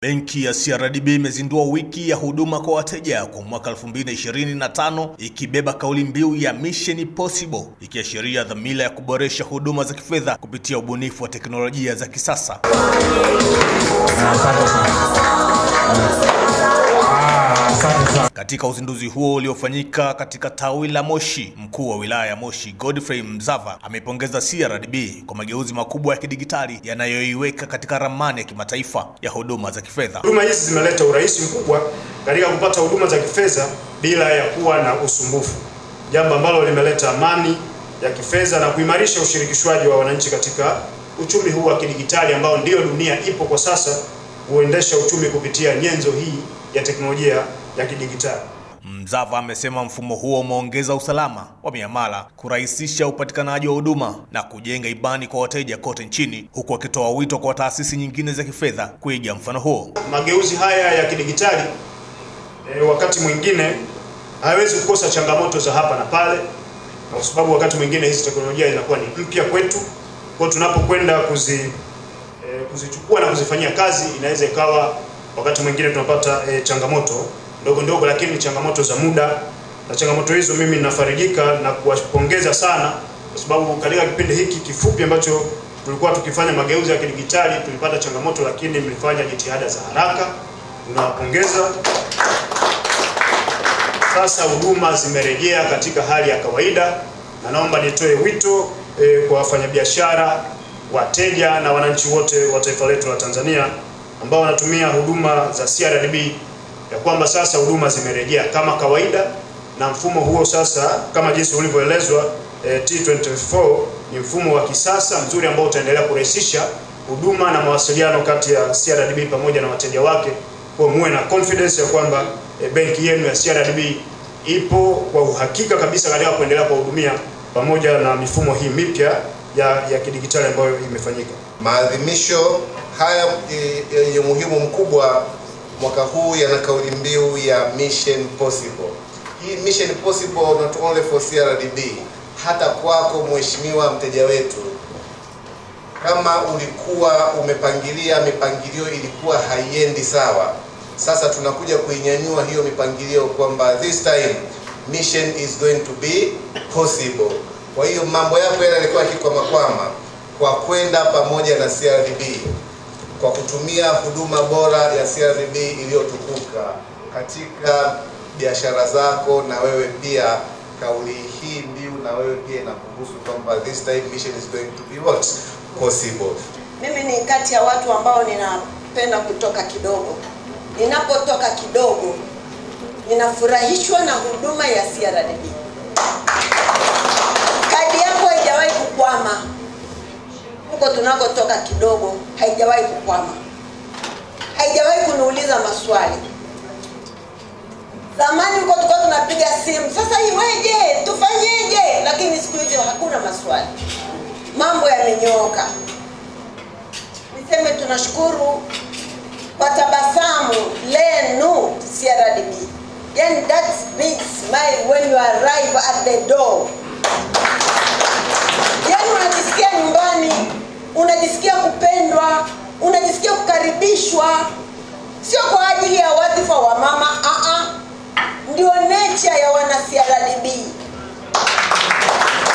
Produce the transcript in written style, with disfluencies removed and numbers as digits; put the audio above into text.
Benki ya CRDB imezindua wiki ya huduma kwa wateja kwa mwaka 2025 ikibeba kauli mbiu ya Mission Possible, ikiashiria dhamira ya kuboresha huduma za kifedha kupitia ubunifu wa teknolojia za kisasa. Katika uzinduzi huo uliofanyika katika tawi la Moshi, mkuu wa wilaya ya Moshi Godfrey Mzava amepongeza CRDB kwa mageuzi makubwa ya kidigitali yanayoiweka katika ramani ya kimataifa ya huduma za kifedha. Huduma hizi zimeleta urahisi mkubwa katika kupata huduma za kifedha bila ya kuwa na usumbufu, jambo ambalo limeleta amani ya kifedha na kuimarisha ushirikishwaji wa wananchi katika uchumi huu wa kidigitali ambao ndio dunia ipo kwa sasa, huendesha uchumi kupitia nyenzo hii ya teknolojia ya kidigitali. Mzava amesema mfumo huo umeongeza usalama wa miamala, kurahisisha upatikanaji wa huduma na kujenga imani kwa wateja kote nchini, huku akitoa wito kwa taasisi nyingine za kifedha kuiga mfano huo. Mageuzi haya ya kidigitali wakati mwingine hayawezi kukosa changamoto za hapa na pale, kwa sababu wakati mwingine hizi teknolojia zinakuwa ni mpya kwetu. Kwa tunapokwenda kuzichukua na kuzifanyia kazi, inaweza ikawa wakati mwingine tunapata changamoto ndogo ndogo, lakini changamoto za muda, na changamoto hizo mimi ninafarijika na kuwapongeza sana, kwa sababu katika kipindi hiki kifupi ambacho tulikuwa tukifanya mageuzi ya kidigitali tulipata changamoto, lakini mlifanya jitihada za haraka, tunawapongeza. Sasa huduma zimerejea katika hali ya kawaida, na naomba nitoe wito kwa wafanyabiashara, wateja na wananchi wote wa taifa letu la Tanzania ambao wanatumia huduma za CRDB ya kwamba sasa huduma zimerejea kama kawaida, na mfumo huo sasa kama jinsi ulivyoelezwa T24 ni mfumo wa kisasa mzuri ambao utaendelea kurahisisha huduma na mawasiliano kati ya CRDB pamoja na wateja wake, kwa muwe na confidence ya kwamba benki yenu ya CRDB ipo kwa uhakika kabisa katika kuendelea kuhudumia pamoja na mifumo hii mipya ya kidigitali ambayo imefanyika. Maadhimisho haya yenye umuhimu mkubwa mwaka huu yana kauli mbiu ya Mission Possible. Hii Mission Possible not only for CRDB, hata kwako mheshimiwa mteja wetu. Kama ulikuwa umepangilia mipangilio ilikuwa haiendi sawa, sasa tunakuja kuinyanyua hiyo mipangilio kwamba this time mission is going to be possible. Kwa hiyo mambo yako yalikuwa yakikwama kwa kwenda pamoja na CRDB, kwa kutumia huduma bora ya CRDB iliyotukuka katika biashara zako, na wewe pia kauli hii mbiu na wewe pia inakuhusu kwamba this time mission is going to be what? Possible. Mimi ni kati ya watu ambao ninapenda kutoka kidogo. Ninapotoka kidogo ninafurahishwa na huduma ya CRDB. Kadi yako haijawahi kukwama. Huko tunakotoka kidogo haijawahi kukwama. Haijawahi kuniuliza maswali. Zamani huko tulikuwa tunapiga simu, sasa iweje, tufanyeje, lakini siku hizi hakuna maswali. Mambo yamenyooka. Niseme tunashukuru kwa tabasamu lenu CRDB. Yani that big smile when you arrive at the door. Yani unajisikia nyumbani, unajisikia kupendwa, unajisikia kukaribishwa. Sio kwa ajili ya wadhifa wa mama, ndio nature ya wana CRDB.